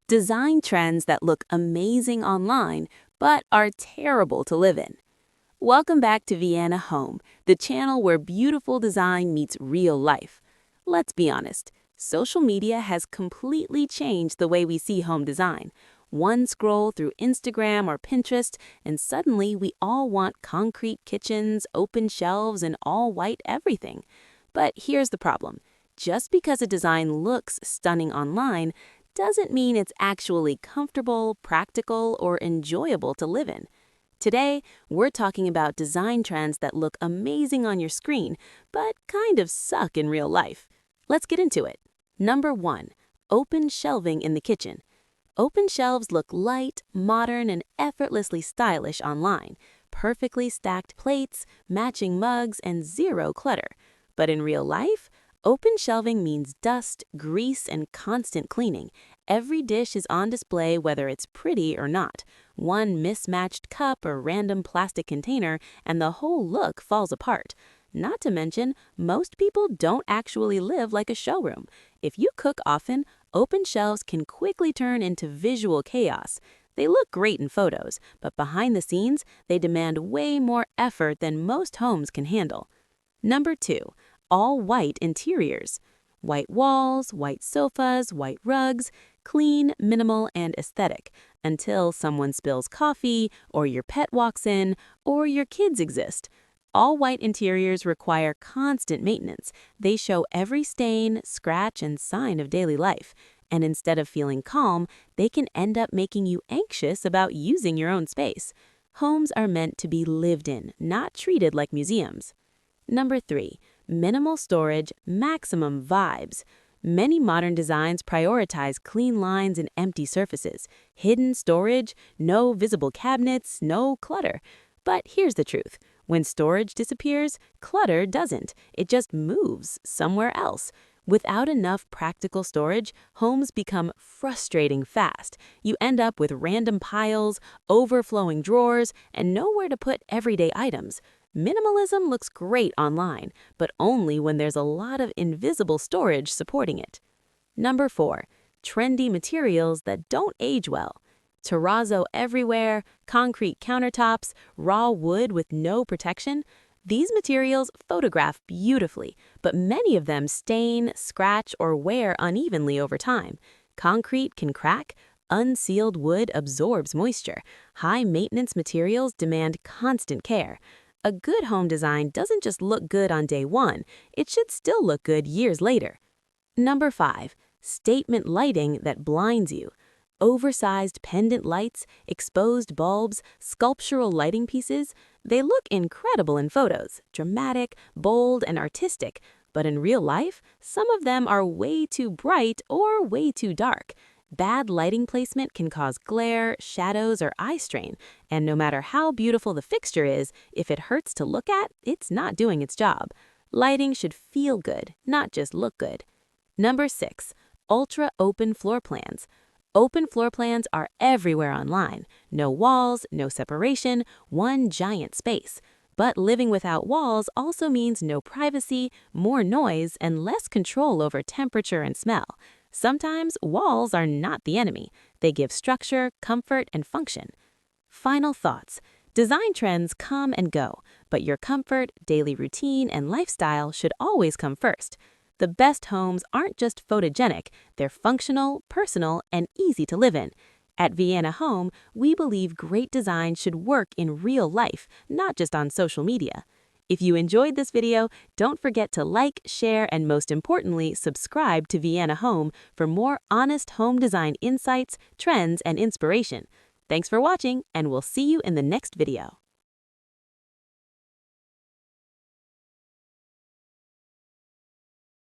Design trends that look amazing online but are terrible to live in. Welcome back to Viana Home, the channel where beautiful design meets real life. Let's be honest, social media has completely changed the way we see home design. One scroll through Instagram or Pinterest, and suddenly we all want concrete kitchens, open shelves, and all-white everything. But here's the problem. Just because a design looks stunning online doesn't mean it's actually comfortable, practical, or enjoyable to live in. Today, we're talking about design trends that look amazing on your screen, but kind of suck in real life. Let's get into it. Number 1. Open shelving in the kitchen. Open shelves look light, modern, and effortlessly stylish online. Perfectly stacked plates, matching mugs, and zero clutter. But in real life, open shelving means dust, grease, and constant cleaning. Every dish is on display whether it's pretty or not. One mismatched cup or random plastic container, and the whole look falls apart. Not to mention, most people don't actually live like a showroom. If you cook often, open shelves can quickly turn into visual chaos. They look great in photos, but behind the scenes, they demand way more effort than most homes can handle. Number 2. All white interiors. White walls, white sofas, white rugs, clean, minimal, and aesthetic, until someone spills coffee, or your pet walks in, or your kids exist. All white interiors require constant maintenance. They show every stain, scratch, and sign of daily life. And instead of feeling calm, they can end up making you anxious about using your own space. Homes are meant to be lived in, not treated like museums. Number 3. Minimal storage, maximum vibes. Many modern designs prioritize clean lines and empty surfaces, hidden storage, no visible cabinets, no clutter. But here's the truth. When storage disappears, clutter doesn't. It just moves somewhere else. Without enough practical storage, homes become frustrating fast. You end up with random piles, overflowing drawers, and nowhere to put everyday items. Minimalism looks great online, but only when there's a lot of invisible storage supporting it. Number 4. Trendy materials that don't age well. Terrazzo everywhere, concrete countertops, raw wood with no protection. These materials photograph beautifully, but many of them stain, scratch, or wear unevenly over time. Concrete can crack. Unsealed wood absorbs moisture. High-maintenance materials demand constant care. A good home design doesn't just look good on day one, it should still look good years later. Number 5. Statement lighting that blinds you. Oversized pendant lights, exposed bulbs, sculptural lighting pieces, they look incredible in photos, dramatic, bold, and artistic, but in real life, some of them are way too bright or way too dark. Bad lighting placement can cause glare, shadows, or eye strain, and no matter how beautiful the fixture is, if it hurts to look at, it's not doing its job. Lighting should feel good, not just look good. Number 6. Ultra-open floor plans. Open floor plans are everywhere online. No walls, no separation, one giant space. But living without walls also means no privacy, more noise, and less control over temperature and smell. Sometimes walls are not the enemy. They give structure, comfort, and function. Final thoughts. Design trends come and go, but your comfort, daily routine, and lifestyle should always come first. The best homes aren't just photogenic, they're functional, personal, and easy to live in. At Viana Home, we believe great design should work in real life, not just on social media. If you enjoyed this video, don't forget to like, share, and most importantly, subscribe to Viana Home for more honest home design insights, trends, and inspiration. Thanks for watching, and we'll see you in the next video.